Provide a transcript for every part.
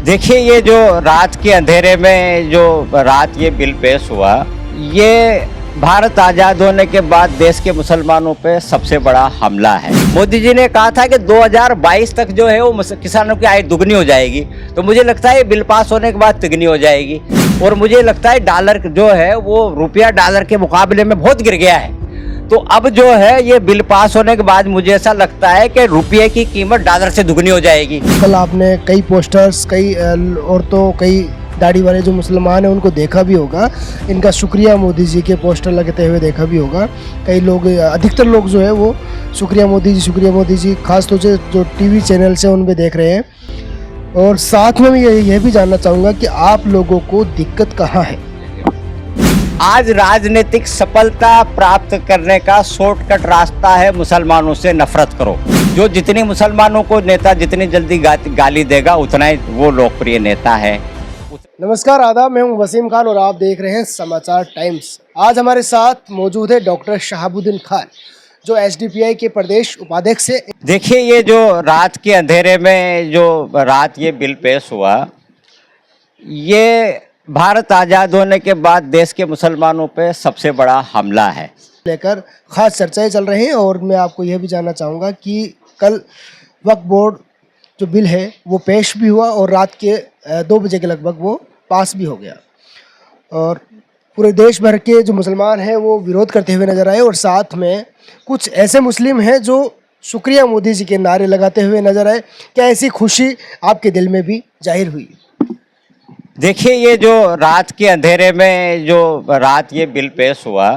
देखिए, ये जो रात के अंधेरे में जो रात ये बिल पेश हुआ, ये भारत आज़ाद होने के बाद देश के मुसलमानों पे सबसे बड़ा हमला है। मोदी जी ने कहा था कि 2022 तक जो है वो किसानों की आय दुगनी हो जाएगी, तो मुझे लगता है ये बिल पास होने के बाद तिगनी हो जाएगी। और मुझे लगता है डॉलर जो है वो रुपया डॉलर के मुकाबले में बहुत गिर गया है। तो अब जो है ये बिल पास होने के बाद मुझे ऐसा लगता है कि रुपये की कीमत डॉलर से दुगनी हो जाएगी। कल आपने कई पोस्टर्स, कई औरतों, कई दाढ़ी वाले जो मुसलमान हैं उनको देखा भी होगा। इनका शुक्रिया मोदी जी के पोस्टर लगते हुए देखा भी होगा। कई लोग, अधिकतर लोग जो है वो शुक्रिया मोदी जी खास तौर से जो टीवी चैनल से उन पे देख रहे हैं। और साथ में मैं यह भी जानना चाहूँगा कि आप लोगों को दिक्कत कहाँ है? आज राजनीतिक सफलता प्राप्त करने का शॉर्टकट रास्ता है मुसलमानों से नफरत करो। जो जितनी मुसलमानों को नेता जितनी जल्दी गाली देगा उतना ही वो लोकप्रिय नेता है। नमस्कार, आदाब, मैं हूं वसीम खान और आप देख रहे हैं समाचार टाइम्स। आज हमारे साथ मौजूद है डॉक्टर शहाबुद्दीन खान, जो एसडीपीआई के प्रदेश उपाध्यक्ष है। देखिए, ये जो रात के अंधेरे में जो रात ये बिल पेश हुआ, ये भारत आज़ाद होने के बाद देश के मुसलमानों पे सबसे बड़ा हमला है लेकर खास चर्चाएं चल रही हैं। और मैं आपको यह भी जानना चाहूँगा कि कल वक्फ बोर्ड जो बिल है वो पेश भी हुआ और रात के 2 बजे के लगभग वो पास भी हो गया। और पूरे देश भर के जो मुसलमान हैं वो विरोध करते हुए नजर आए और साथ में कुछ ऐसे मुस्लिम हैं जो शुक्रिया मोदी जी के नारे लगाते हुए नजर आए। क्या ऐसी खुशी आपके दिल में भी जाहिर हुई? देखिए, ये जो रात के अंधेरे में जो रात ये बिल पेश हुआ,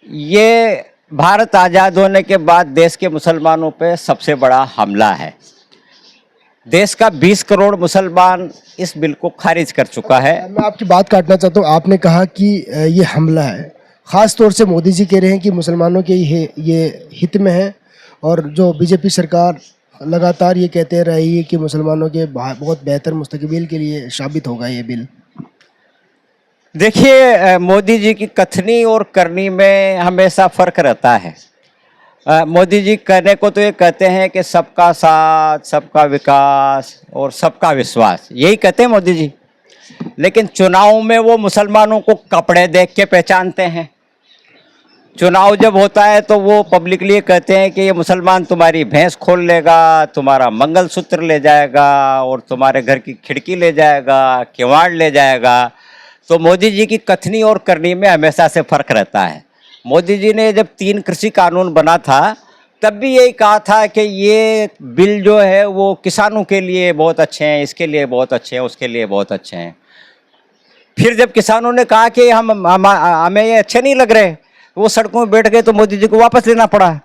ये भारत आज़ाद होने के बाद देश के मुसलमानों पे सबसे बड़ा हमला है। देश का 20 करोड़ मुसलमान इस बिल को खारिज कर चुका है। मैं आपकी बात काटना चाहता हूँ। आपने कहा कि ये हमला है, ख़ास तौर से मोदी जी कह रहे हैं कि मुसलमानों के ये हित में है। और जो बीजेपी सरकार लगातार ये कहते रही है कि मुसलमानों के बहुत बेहतर मुस्तकबिल के लिए साबित होगा ये बिल। देखिए, मोदी जी की कथनी और करनी में हमेशा फ़र्क रहता है। मोदी जी कहने को तो ये कहते हैं कि सबका साथ, सबका विकास और सबका विश्वास, यही कहते हैं मोदी जी। लेकिन चुनाव में वो मुसलमानों को कपड़े देख के पहचानते हैं। चुनाव जब होता है तो वो पब्लिकली कहते हैं कि ये मुसलमान तुम्हारी भैंस खोल लेगा, तुम्हारा मंगलसूत्र ले जाएगा और तुम्हारे घर की खिड़की ले जाएगा, किवाड़ ले जाएगा। तो मोदी जी की कथनी और करनी में हमेशा से फ़र्क रहता है। मोदी जी ने जब 3 कृषि कानून बना था तब भी यही कहा था कि ये बिल जो है वो किसानों के लिए बहुत अच्छे हैं, इसके लिए बहुत अच्छे हैं, उसके लिए बहुत अच्छे हैं। फिर जब किसानों ने कहा कि हमें ये अच्छे नहीं लग रहे, वो सड़कों में बैठ गए, तो मोदी जी को वापस लेना पड़ा।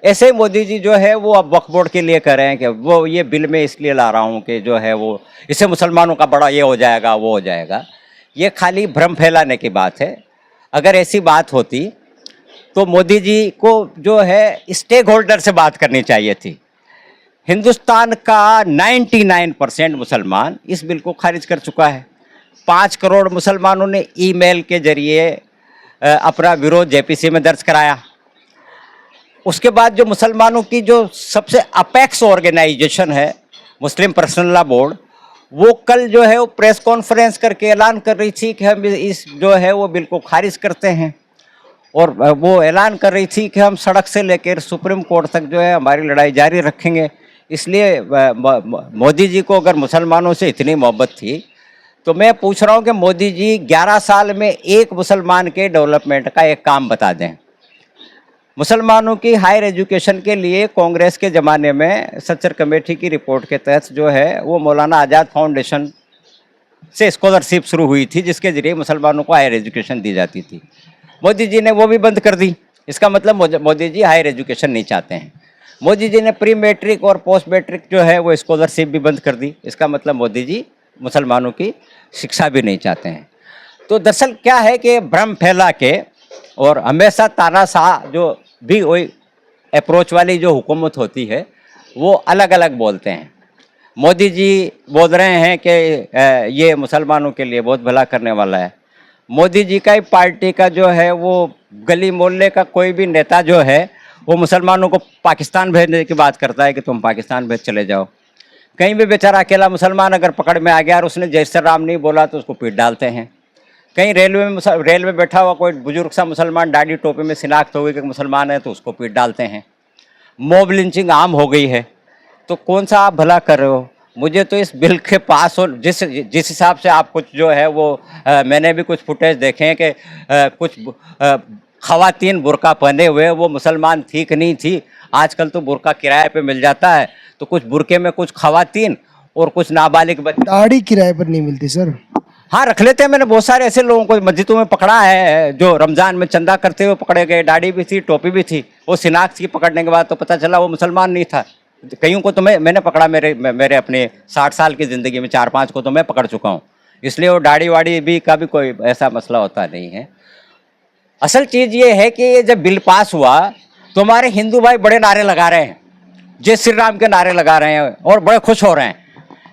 ऐसे ही मोदी जी जो है वो अब वक्फ बोर्ड के लिए कह रहे हैं कि वो ये बिल में इसलिए ला रहा हूँ कि जो है वो इससे मुसलमानों का बड़ा ये हो जाएगा, वो हो जाएगा। ये खाली भ्रम फैलाने की बात है। अगर ऐसी बात होती तो मोदी जी को जो है स्टेक होल्डर से बात करनी चाहिए थी। हिंदुस्तान का 99% मुसलमान इस बिल को खारिज कर चुका है। 5 करोड़ मुसलमानों ने ईमेल के जरिए अपना विरोध जेपीसी में दर्ज कराया। उसके बाद जो मुसलमानों की जो सबसे अपेक्स ऑर्गेनाइजेशन है, मुस्लिम पर्सनल लॉ बोर्ड, वो कल जो है वो प्रेस कॉन्फ्रेंस करके ऐलान कर रही थी कि हम इस जो है वो बिल को खारिज करते हैं। और वो ऐलान कर रही थी कि हम सड़क से लेकर सुप्रीम कोर्ट तक जो है हमारी लड़ाई जारी रखेंगे। इसलिए मोदी जी को अगर मुसलमानों से इतनी मोहब्बत थी तो मैं पूछ रहा हूँ कि मोदी जी 11 साल में एक मुसलमान के डेवलपमेंट का एक काम बता दें। मुसलमानों की हायर एजुकेशन के लिए कांग्रेस के ज़माने में सच्चर कमेटी की रिपोर्ट के तहत जो है वो मौलाना आज़ाद फाउंडेशन से स्कॉलरशिप शुरू हुई थी, जिसके ज़रिए मुसलमानों को हायर एजुकेशन दी जाती थी। मोदी जी ने वो भी बंद कर दी। इसका मतलब मोदी जी हायर एजुकेशन नहीं चाहते हैं। मोदी जी ने प्री मैट्रिक और पोस्ट मैट्रिक जो है वो स्कॉलरशिप भी बंद कर दी। इसका मतलब मोदी जी मुसलमानों की शिक्षा भी नहीं चाहते हैं। तो दरअसल क्या है कि भ्रम फैला के और हमेशा तानाशाह जो भी वही अप्रोच वाली जो हुकूमत होती है वो अलग अलग बोलते हैं। मोदी जी बोल रहे हैं कि ये मुसलमानों के लिए बहुत भला करने वाला है। मोदी जी का ही पार्टी का जो है वो गली मोहल्ले का कोई भी नेता जो है वो मुसलमानों को पाकिस्तान भेजने की बात करता है कि तुम पाकिस्तान भेज चले जाओ। कहीं भी बेचारा अकेला मुसलमान अगर पकड़ में आ गया और उसने जय श्री राम नहीं बोला तो उसको पीट डालते हैं। कहीं रेल में बैठा हुआ कोई बुजुर्ग सा मुसलमान दाढ़ी टोपी में शिनाख्त हो गई कि मुसलमान है तो उसको पीट डालते हैं। मॉब लिंचिंग आम हो गई है। तो कौन सा आप भला कर रहे हो? मुझे तो इस बिल के पास हो जिस हिसाब से आप कुछ जो है वो मैंने भी कुछ फुटेज देखे हैं कि कुछ खवातीन बुर्का पहने हुए वो मुसलमान थी कि नहीं थी। आजकल तो बुर्का किराए पे मिल जाता है, तो कुछ बुर्के में कुछ खवातीन और कुछ नाबालिग बच्चे। दाढ़ी किराए पर नहीं मिलती सर। हाँ रख लेते हैं। मैंने बहुत सारे ऐसे लोगों को मस्जिदों में पकड़ा है जो रमज़ान में चंदा करते हुए पकड़े गए। दाढ़ी भी थी, टोपी भी थी। वो शिनाख्त की पकड़ने के बाद तो पता चला वो मुसलमान नहीं था। कईयों को तो मैंने पकड़ा, मेरे अपने 60 साल की ज़िंदगी में 4-5 को तो मैं पकड़ चुका हूँ। इसलिए वो दाढ़ी वाड़ी भी का भी कोई ऐसा मसला होता नहीं है। असल चीज़ ये है कि ये जब बिल पास हुआ तो हमारे हिंदू भाई बड़े नारे लगा रहे हैं, जय श्री राम के नारे लगा रहे हैं और बड़े खुश हो रहे हैं।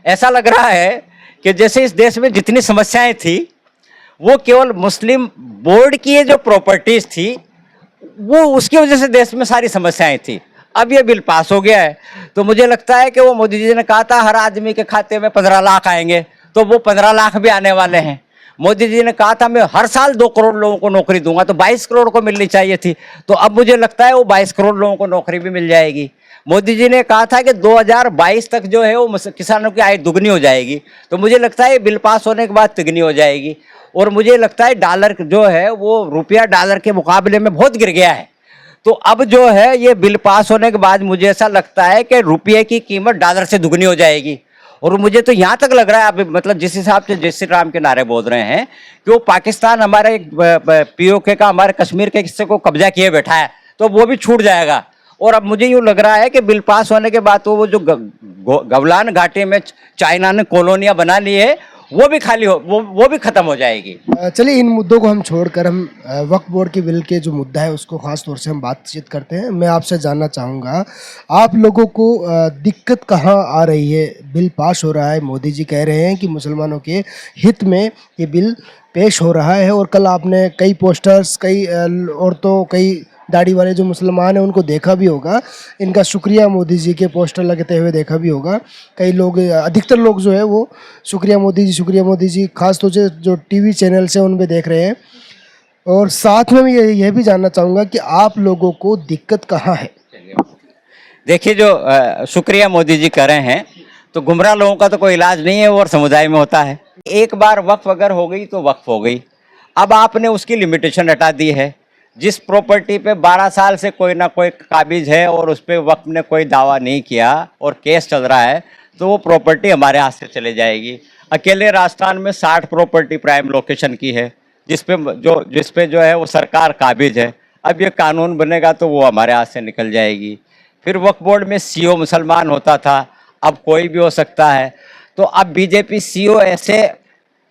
ऐसा लग रहा है कि जैसे इस देश में जितनी समस्याएं थी वो केवल मुस्लिम बोर्ड की ये जो प्रॉपर्टीज थी वो उसकी वजह से देश में सारी समस्याएं थी। अब ये बिल पास हो गया है तो मुझे लगता है कि वो मोदी जी ने कहा था हर आदमी के खाते में 15 लाख आएंगे, तो वो 15 लाख भी आने वाले हैं। मोदी जी ने कहा था मैं हर साल 2 करोड़ लोगों को नौकरी दूंगा, तो 22 करोड़ को मिलनी चाहिए थी। तो अब मुझे लगता है वो 22 करोड़ लोगों को नौकरी भी मिल जाएगी। मोदी जी ने कहा था कि 2022 तक जो है वो किसानों की आय दुगनी हो जाएगी, तो मुझे लगता है बिल पास होने के बाद तिगनी हो जाएगी। और मुझे लगता है डॉलर जो है वो रुपया डॉलर के मुकाबले में बहुत गिर गया है। तो अब जो है ये बिल पास होने के बाद मुझे ऐसा लगता है कि रुपये की कीमत डॉलर से दुगनी हो जाएगी। और मुझे तो यहाँ तक लग रहा है, अब मतलब जिस हिसाब से जय श्री राम के नारे बोल रहे हैं कि वो पाकिस्तान हमारे पीओके का हमारे कश्मीर के हिस्से को कब्जा किए बैठा है, तो वो भी छूट जाएगा। और अब मुझे यूँ लग रहा है कि बिल पास होने के बाद तो वो जो गवलान घाटी में चाइना ने कॉलोनियाँ बना ली है वो भी खाली हो वो भी खत्म हो जाएगी। चलिए इन मुद्दों को हम छोड़कर हम वक्फ बोर्ड के बिल के जो मुद्दा है उसको खास तौर से हम बातचीत करते हैं। मैं आपसे जानना चाहूँगा आप लोगों को दिक्कत कहाँ आ रही है? बिल पास हो रहा है, मोदी जी कह रहे हैं कि मुसलमानों के हित में ये बिल पेश हो रहा है, और कल आपने कई पोस्टर्स, कई औरतों, कई दाढ़ी वाले जो मुसलमान हैं उनको देखा भी होगा, इनका शुक्रिया मोदी जी के पोस्टर लगते हुए देखा भी होगा। कई लोग, अधिकतर लोग जो है वो शुक्रिया मोदी जी खास तौर से जो टीवी चैनल से उन पे देख रहे हैं। और साथ में मैं यह भी जानना चाहूँगा कि आप लोगों को दिक्कत कहाँ है? देखिए जो शुक्रिया मोदी जी कर रहे हैं तो गुमराह लोगों का तो कोई इलाज नहीं है, वो और समुदाय में होता है। एक बार वक्फ अगर हो गई तो वक्फ हो गई। अब आपने उसकी लिमिटेशन हटा दी है। जिस प्रॉपर्टी पे 12 साल से कोई ना कोई काबिज है और उस पर वक्फ ने कोई दावा नहीं किया और केस चल रहा है, तो वो प्रॉपर्टी हमारे हाथ से चले जाएगी। अकेले राजस्थान में 60 प्रॉपर्टी प्राइम लोकेशन की है जिस पे जो है वो सरकार काबिज है। अब ये कानून बनेगा तो वो हमारे हाथ से निकल जाएगी। फिर वक्फ बोर्ड में सीओ मुसलमान होता था, अब कोई भी हो सकता है। तो अब बीजेपी सीओ ऐसे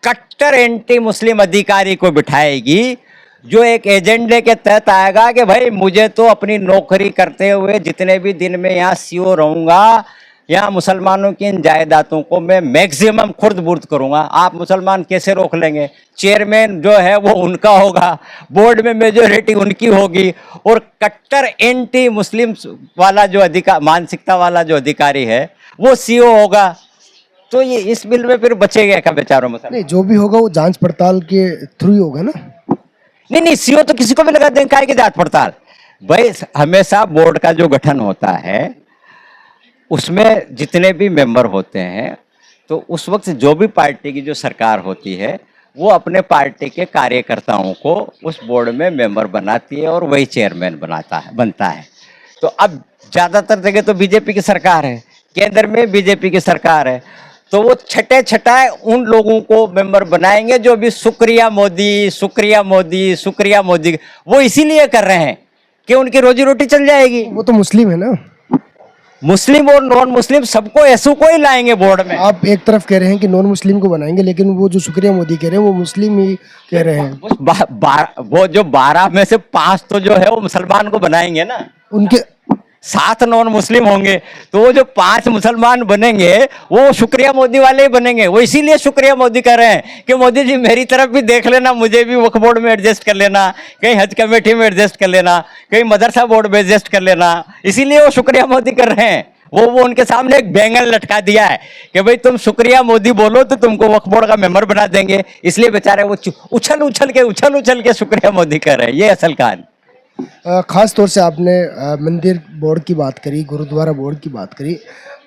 कट्टर एंटी मुस्लिम अधिकारी को बिठाएगी जो एक एजेंडे के तहत आएगा कि भाई मुझे तो अपनी नौकरी करते हुए जितने भी दिन में यहाँ सीओ रहूँगा, यहाँ मुसलमानों की इन जायदादों को मैं मैक्सिमम खुर्द बुर्द करूँगा। आप मुसलमान कैसे रोक लेंगे? चेयरमैन जो है वो उनका होगा, बोर्ड में मेजोरिटी उनकी होगी, और कट्टर एंटी मुस्लिम वाला जो मानसिकता वाला जो अधिकारी है वो सीओ होगा। तो ये इस बिल में फिर बचेगा क्या बेचारों मुसलमान? नहीं, जो भी होगा वो जांच पड़ताल के थ्रू ही होगा ना। नहीं, सीओ तो किसी को भी लगा देंगे, काहे की जांच पड़ताल? भाई हमेशा बोर्ड का जो गठन होता है उसमें जितने भी मेंबर होते हैं तो उस वक्त जो भी पार्टी की जो सरकार होती है वो अपने पार्टी के कार्यकर्ताओं को उस बोर्ड में मेंबर बनाती है और वही चेयरमैन बनता है। तो अब ज़्यादातर जगह तो बीजेपी की सरकार है, केंद्र में बीजेपी की सरकार है, तो वो छटाए उन लोगों को मेंबर बनाएंगे जो भी शुक्रिया मोदी शुक्रिया मोदी शुक्रिया मोदी, वो इसीलिए कर रहे हैं कि उनकी रोजी रोटी चल जाएगी। वो तो मुस्लिम है ना, मुस्लिम और नॉन मुस्लिम सबको ऐसो को ही लाएंगे बोर्ड में। आप एक तरफ कह रहे हैं कि नॉन मुस्लिम को बनाएंगे, लेकिन वो जो शुक्रिया मोदी कह रहे हैं वो मुस्लिम ही कह रहे हैं। वो जो 12 में से 5 तो जो है वो मुसलमान को बनाएंगे ना, उनके 7 नॉन मुस्लिम होंगे, तो वो जो 5 मुसलमान बनेंगे वो शुक्रिया मोदी वाले ही बनेंगे। वो इसीलिए शुक्रिया मोदी कर रहे हैं कि मोदी जी मेरी तरफ भी देख लेना, मुझे भी वक्फ बोर्ड में एडजस्ट कर लेना, कहीं हज कमेटी में एडजस्ट कर लेना, कहीं मदरसा बोर्ड में एडजस्ट कर लेना, इसीलिए वो शुक्रिया मोदी कर रहे हैं। वो उनके सामने एक बैंगन लटका दिया है कि भाई तुम शुक्रिया मोदी बोलो तो तुमको वक्फ बोर्ड का मेंबर बना देंगे, इसलिए बेचारे वो उछल उछल के शुक्रिया मोदी कर रहे हैं। ये असल कहानी। खास तौर से आपने मंदिर बोर्ड की बात करी, गुरुद्वारा बोर्ड की बात करी।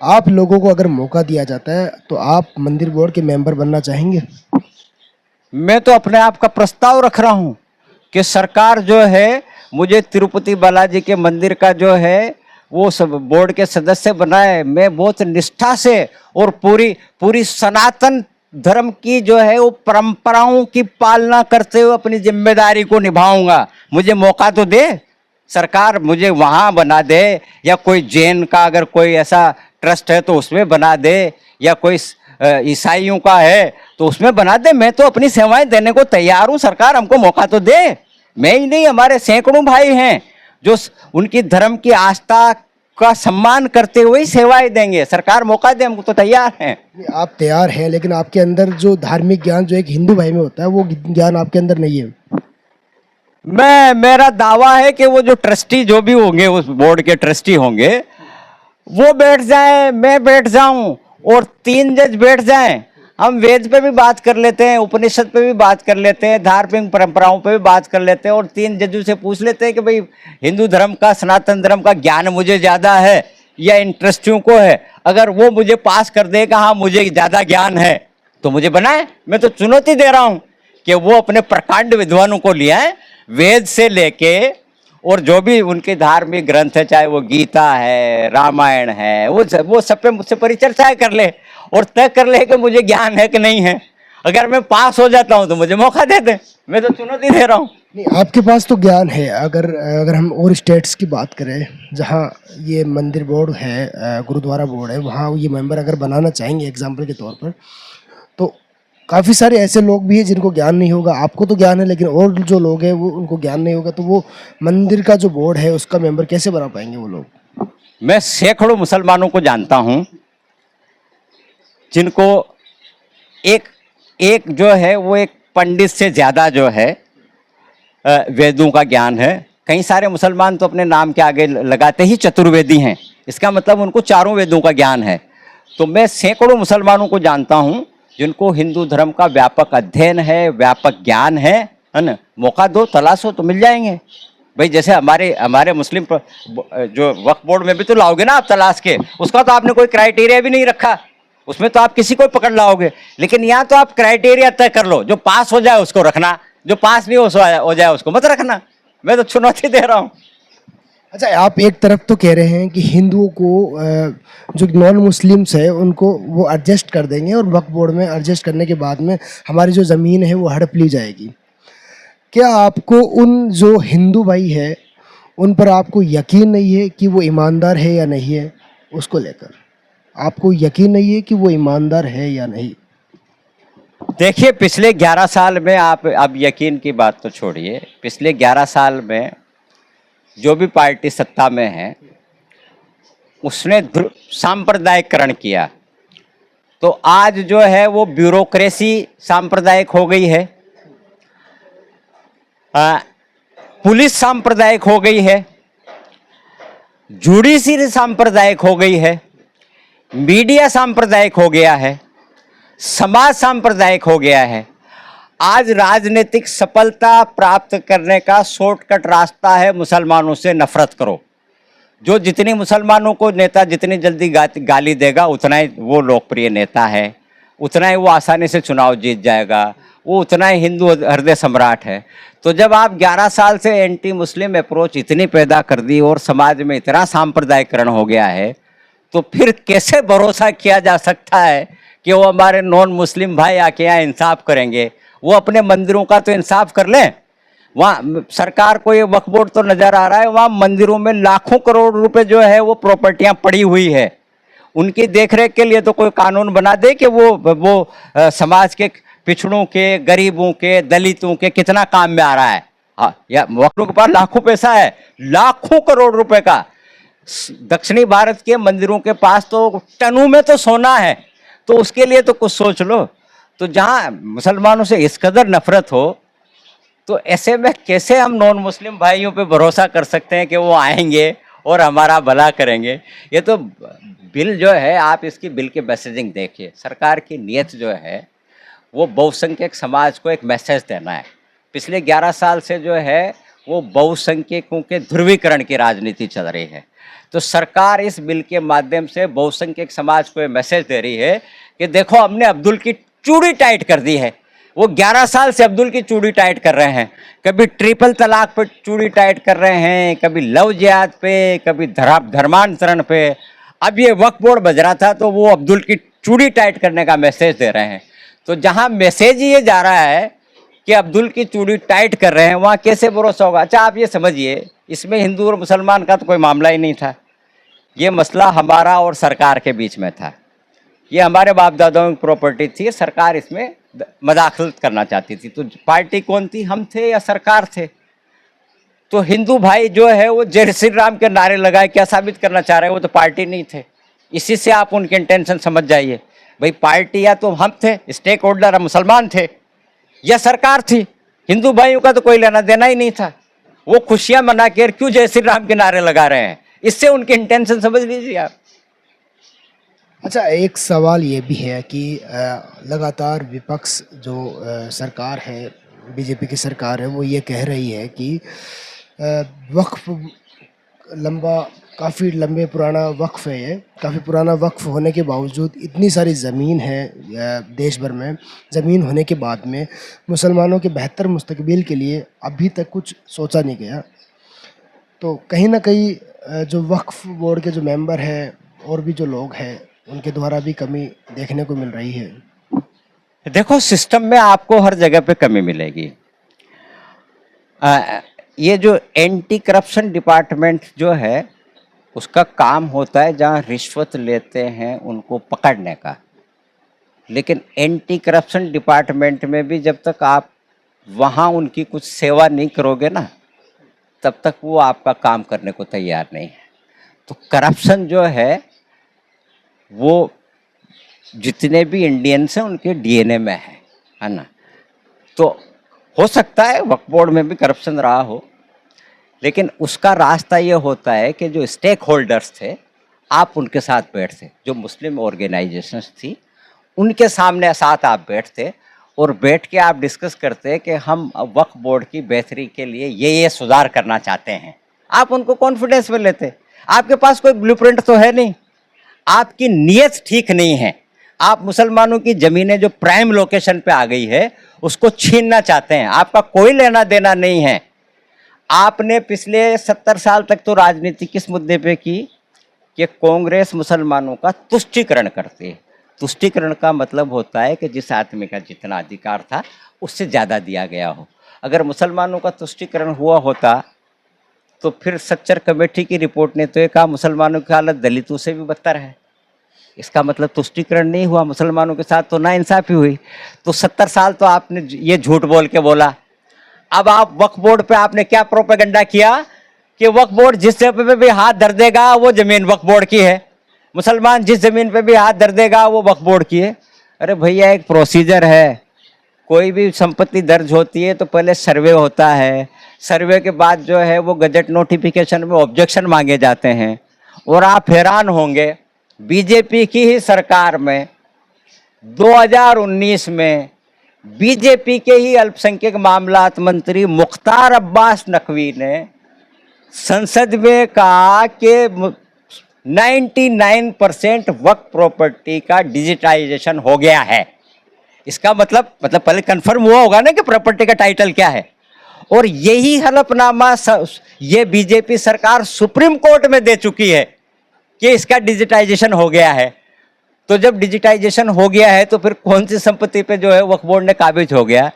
आप लोगों को अगर मौका दिया जाता है तो आप मंदिर बोर्ड के मेंबर बनना चाहेंगे? मैं तो अपने आप का प्रस्ताव रख रहा हूं कि सरकार जो है मुझे तिरुपति बालाजी के मंदिर का जो है वो सब बोर्ड के सदस्य बनाए। मैं बहुत निष्ठा से और पूरी पूरी सनातन धर्म की जो है वो परंपराओं की पालना करते हुए अपनी जिम्मेदारी को निभाऊंगा। मुझे मौका तो दे सरकार, मुझे वहाँ बना दे, या कोई जैन का अगर कोई ऐसा ट्रस्ट है तो उसमें बना दे, या कोई ईसाइयों का है तो उसमें बना दे। मैं तो अपनी सेवाएं देने को तैयार हूँ, सरकार हमको मौका तो दे। मैं ही नहीं, हमारे सैकड़ों भाई हैं जो उनकी धर्म की आस्था का सम्मान करते हुए ही सेवाएं देंगे। सरकार मौका दे, हमको तो तैयार हैं। आप तैयार हैं, लेकिन आपके अंदर जो धार्मिक ज्ञान जो एक हिंदू भाई में होता है वो ज्ञान आपके अंदर नहीं है। मेरा दावा है कि वो जो ट्रस्टी जो भी होंगे, उस बोर्ड के ट्रस्टी होंगे, वो बैठ जाए, मैं बैठ जाऊं और 3 जज बैठ जाएं। हम वेद पे भी बात कर लेते हैं, उपनिषद पे भी बात कर लेते हैं, धार्मिक परंपराओं पे भी बात कर लेते हैं, और 3 जजों से पूछ लेते हैं कि भाई हिंदू धर्म का, सनातन धर्म का ज्ञान मुझे ज़्यादा है या इन ट्रस्टियों को है। अगर वो मुझे पास कर देगा हाँ मुझे ज़्यादा ज्ञान है तो मुझे बनाए। मैं तो चुनौती दे रहा हूँ कि वो अपने प्रकांड विद्वानों को ले आए, वेद से लेके और जो भी उनके धार्मिक ग्रंथ है, चाहे वो गीता है, रामायण है, वो सब पे मुझसे परिचर्चाएं कर ले और तय कर ले कि मुझे ज्ञान है कि नहीं है। अगर मैं पास हो जाता हूं तो मुझे मौका दे दे, मैं तो चुनौती दे रहा हूं। नहीं, आपके पास तो ज्ञान है। अगर हम और स्टेट्स की बात करें जहाँ ये मंदिर बोर्ड है, गुरुद्वारा बोर्ड है, वहाँ ये मेंबर अगर बनाना चाहेंगे एग्जाम्पल के तौर पर, तो काफ़ी सारे ऐसे लोग भी हैं जिनको ज्ञान नहीं होगा। आपको तो ज्ञान है, लेकिन और जो लोग हैं वो उनको ज्ञान नहीं होगा, तो वो मंदिर का जो बोर्ड है उसका मेंबर कैसे बना पाएंगे वो लोग? मैं सैकड़ों मुसलमानों को जानता हूं जिनको एक जो है वो एक पंडित से ज़्यादा जो है वेदों का ज्ञान है। कई सारे मुसलमान तो अपने नाम के आगे लगाते ही चतुर्वेदी हैं, इसका मतलब उनको चारों वेदों का ज्ञान है। तो मैं सैकड़ों मुसलमानों को जानता हूं जिनको हिंदू धर्म का व्यापक अध्ययन है, व्यापक ज्ञान है ना। मौका दो, तलाशो तो मिल जाएंगे भाई। जैसे हमारे मुस्लिम जो वक्फ बोर्ड में भी तो लाओगे ना आप तलाश के, उसका तो आपने कोई क्राइटेरिया भी नहीं रखा, उसमें तो आप किसी को पकड़ लाओगे। लेकिन यहाँ तो आप क्राइटेरिया तय कर लो, जो पास हो जाए उसको रखना, जो पास नहीं हो जाए उसको मत रखना। मैं तो चुनौती दे रहा हूँ। अच्छा, आप एक तरफ तो कह रहे हैं कि हिंदुओं को जो नॉन मुस्लिम्स है उनको वो एडजस्ट कर देंगे और वक्फ बोर्ड में एडजस्ट करने के बाद में हमारी जो ज़मीन है वो हड़प ली जाएगी। क्या आपको उन जो हिंदू भाई है उन पर आपको यकीन नहीं है कि वो ईमानदार है या नहीं है? उसको लेकर आपको यकीन नहीं है कि वो ईमानदार है या नहीं? देखिए, पिछले 11 साल में, आप अब यकीन की बात तो छोड़िए, पिछले 11 साल में जो भी पार्टी सत्ता में है उसने सांप्रदायिकरण किया। तो आज जो है वो ब्यूरोक्रेसी सांप्रदायिक हो गई है, पुलिस सांप्रदायिक हो गई है, जुडिशरी सांप्रदायिक हो गई है, मीडिया सांप्रदायिक हो गया है, समाज सांप्रदायिक हो गया है। आज राजनीतिक सफलता प्राप्त करने का शॉर्टकट रास्ता है मुसलमानों से नफरत करो। जो जितनी मुसलमानों को नेता जितनी जल्दी गाली देगा उतना ही वो लोकप्रिय नेता है, उतना ही वो आसानी से चुनाव जीत जाएगा, वो उतना ही हिंदू हृदय सम्राट है। तो जब आप 11 साल से एंटी मुस्लिम अप्रोच इतनी पैदा कर दी और समाज में इतना सांप्रदायिकरण हो गया है, तो फिर कैसे भरोसा किया जा सकता है कि वो हमारे नॉन मुस्लिम भाई आके यहाँ इंसाफ करेंगे? वो अपने मंदिरों का तो इंसाफ कर लें। वहाँ सरकार को ये वक्फ बोर्ड तो नज़र आ रहा है, वहाँ मंदिरों में लाखों करोड़ रुपए जो है वो प्रॉपर्टियाँ पड़ी हुई है, उनकी देखरेख के लिए तो कोई कानून बना दे कि वो समाज के पिछड़ों के, गरीबों के, दलितों के कितना काम में आ रहा है। हाँ, या वक्फों के पास लाखों पैसा है, लाखों करोड़ रुपए का। दक्षिणी भारत के मंदिरों के पास तो टनों में तो सोना है, तो उसके लिए तो कुछ सोच लो। तो जहाँ मुसलमानों से इस कदर नफरत हो, तो ऐसे में कैसे हम नॉन मुस्लिम भाइयों पे भरोसा कर सकते हैं कि वो आएंगे और हमारा भला करेंगे। ये तो बिल जो है, आप इसकी बिल की मैसेजिंग देखिए, सरकार की नीयत जो है वो बहुसंख्यक समाज को एक मैसेज देना है। पिछले 11 साल से जो है वो बहुसंख्यकों के ध्रुवीकरण की राजनीति चल रही है। तो सरकार इस बिल के माध्यम से बहुसंख्यक समाज को ये मैसेज दे रही है कि देखो, हमने अब्दुल की चूड़ी टाइट कर दी है। वो 11 साल से अब्दुल की चूड़ी टाइट कर रहे हैं, कभी ट्रिपल तलाक पर चूड़ी टाइट कर रहे हैं, कभी लव जिहाद पे, कभी धर्मांतरण पे। अब ये वक्फ बोर्ड बज रहा था तो वो अब्दुल की चूड़ी टाइट करने का मैसेज दे रहे हैं। तो जहां मैसेज ये जा रहा है कि अब्दुल की चूड़ी टाइट कर रहे हैं, वहां कैसे भरोसा होगा? अच्छा, आप ये समझिए, इसमें हिंदू और मुसलमान का तो कोई मामला ही नहीं था। ये मसला हमारा और सरकार के बीच में था। ये हमारे बाप दादाओं की प्रॉपर्टी थी, सरकार इसमें मदाखलत करना चाहती थी। तो पार्टी कौन थी, हम थे या सरकार थे? तो हिंदू भाई जो है वो जय श्री राम के नारे लगाए, क्या साबित करना चाह रहे हैं? वो तो पार्टी नहीं थे। इसी से आप उनके इंटेंशन समझ जाइए। भाई, पार्टी या तो हम थे, स्टेक होल्डर हम मुसलमान थे, या सरकार थी। हिंदू भाइयों का तो कोई लेना देना ही नहीं था। वो खुशियां मना के क्यों जय श्री राम के नारे लगा रहे हैं? इससे उनके इंटेंशन समझ लीजिए आप। अच्छा, एक सवाल ये भी है कि लगातार विपक्ष जो सरकार है, बीजेपी की सरकार है, वो ये कह रही है कि वक्फ काफ़ी लंबे पुराना वक्फ है, ये काफ़ी पुराना वक्फ होने के बावजूद इतनी सारी ज़मीन है देश भर में, ज़मीन होने के बाद में मुसलमानों के बेहतर मुस्तकबिल के लिए अभी तक कुछ सोचा नहीं गया। तो कहीं ना कहीं जो वक्फ बोर्ड के जो मेंबर हैं और भी जो लोग हैं, उनके द्वारा भी कमी देखने को मिल रही है। देखो, सिस्टम में आपको हर जगह पे कमी मिलेगी। ये जो एंटी करप्शन डिपार्टमेंट जो है, उसका काम होता है जहाँ रिश्वत लेते हैं उनको पकड़ने का। लेकिन एंटी करप्शन डिपार्टमेंट में भी जब तक आप वहाँ उनकी कुछ सेवा नहीं करोगे ना, तब तक वो आपका काम करने को तैयार नहीं है। तो करप्शन जो है वो जितने भी इंडियंस हैं उनके डीएनए में है ना। तो हो सकता है वक्फ बोर्ड में भी करप्शन रहा हो, लेकिन उसका रास्ता ये होता है कि जो स्टेक होल्डर्स थे, आप उनके साथ बैठते, जो मुस्लिम ऑर्गेनाइजेशंस थी उनके सामने साथ आप बैठते और बैठ के आप डिस्कस करते कि हम वक्फ बोर्ड की बेहतरी के लिए ये सुधार करना चाहते हैं। आप उनको कॉन्फिडेंस में लेते। आपके पास कोई ब्लूप्रिंट तो है नहीं, आपकी नीयत ठीक नहीं है। आप मुसलमानों की ज़मीनें जो प्राइम लोकेशन पे आ गई है उसको छीनना चाहते हैं। आपका कोई लेना देना नहीं है। आपने पिछले 70 साल तक तो राजनीति किस मुद्दे पे की कि कांग्रेस मुसलमानों का तुष्टीकरण करती है। तुष्टीकरण का मतलब होता है कि जिस आदमी का जितना अधिकार था उससे ज़्यादा दिया गया हो। अगर मुसलमानों का तुष्टीकरण हुआ होता तो फिर सच्चर कमेटी की रिपोर्ट ने तो ये कहा मुसलमानों की हालत दलितों से भी बदतर है। इसका मतलब तुष्टीकरण नहीं हुआ, मुसलमानों के साथ तो नाइंसाफी हुई। तो 70 साल तो आपने ये झूठ बोल के बोला। अब आप वक्फ बोर्ड पे आपने क्या प्रोपेगेंडा किया कि वक्फ बोर्ड जिस जगह पे भी हाथ धर देगा वो जमीन वक्फ बोर्ड की है, मुसलमान जिस जमीन पे भी हाथ धर देगा वो वक्फ बोर्ड की है। अरे भैया, एक प्रोसीजर है। कोई भी संपत्ति दर्ज होती है तो पहले सर्वे होता है, सर्वे के बाद जो है वो गजट नोटिफिकेशन में ऑब्जेक्शन मांगे जाते हैं। और आप हैरान होंगे, बीजेपी की ही सरकार में 2019 में बीजेपी के ही अल्पसंख्यक मामलात मंत्री मुख्तार अब्बास नकवी ने संसद में कहा कि 99% वक्फ प्रॉपर्टी का डिजिटाइजेशन हो गया है। इसका मतलब पहले कंफर्म हुआ होगा ना कि प्रॉपर्टी का टाइटल क्या है। और यही हलफनामा ये बीजेपी सरकार सुप्रीम कोर्ट में दे चुकी है कि इसका डिजिटाइजेशन हो गया है। तो जब डिजिटाइजेशन हो गया है तो फिर कौन सी संपत्ति पे जो है वक्फ बोर्ड ने काबिज हो गया।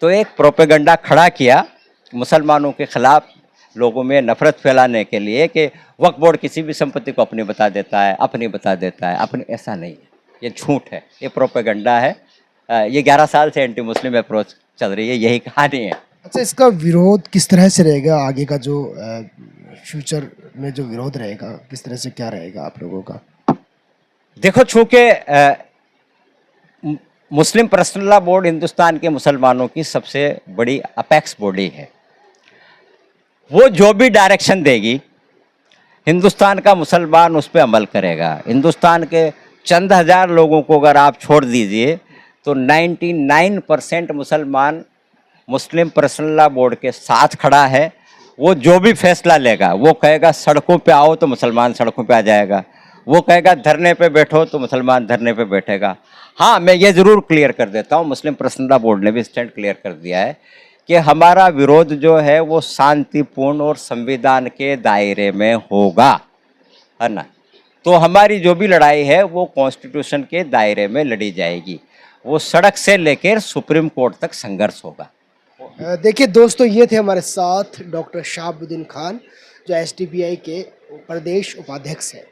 तो एक प्रोपेगेंडा खड़ा किया मुसलमानों के खिलाफ, लोगों में नफरत फैलाने के लिए कि वक्फ बोर्ड किसी भी संपत्ति को अपनी बता देता है, अपनी बता देता है, अपनी। ऐसा नहीं है, ये झूठ है, ये प्रोपेगेंडा है। ये 11 साल से एंटी मुस्लिम अप्रोच चल रही है, यही कहानी है। अच्छा, इसका विरोध किस तरह से रहेगा? आगे का जो फ्यूचर में जो विरोध रहेगा, किस तरह से क्या रहेगा आप लोगों का? देखो, चूंकि मुस्लिम पर्सनल लॉ बोर्ड हिंदुस्तान के मुसलमानों की सबसे बड़ी अपेक्स बॉडी है। वो जो भी डायरेक्शन देगी, हिंदुस्तान का मुसलमान उस पर अमल करेगा। हिंदुस्तान के चंद हजार लोगों को अगर आप छोड़ दीजिए तो 99% मुसलमान मुस्लिम पर्सनल लॉ बोर्ड के साथ खड़ा है। वो जो भी फैसला लेगा, वो कहेगा सड़कों पे आओ तो मुसलमान सड़कों पे आ जाएगा, वो कहेगा धरने पे बैठो तो मुसलमान धरने पे बैठेगा। हाँ, मैं ये ज़रूर क्लियर कर देता हूँ, मुस्लिम पर्सनल लॉ बोर्ड ने भी स्टैंड क्लियर कर दिया है कि हमारा विरोध जो है वो शांतिपूर्ण और संविधान के दायरे में होगा, है ना। तो हमारी जो भी लड़ाई है वो कॉन्स्टिट्यूशन के दायरे में लड़ी जाएगी। वो सड़क से लेकर सुप्रीम कोर्ट तक संघर्ष होगा। देखिए दोस्तों, ये थे हमारे साथ डॉक्टर शहाबुद्दीन खान, जो एसडीपीआई के प्रदेश उपाध्यक्ष हैं।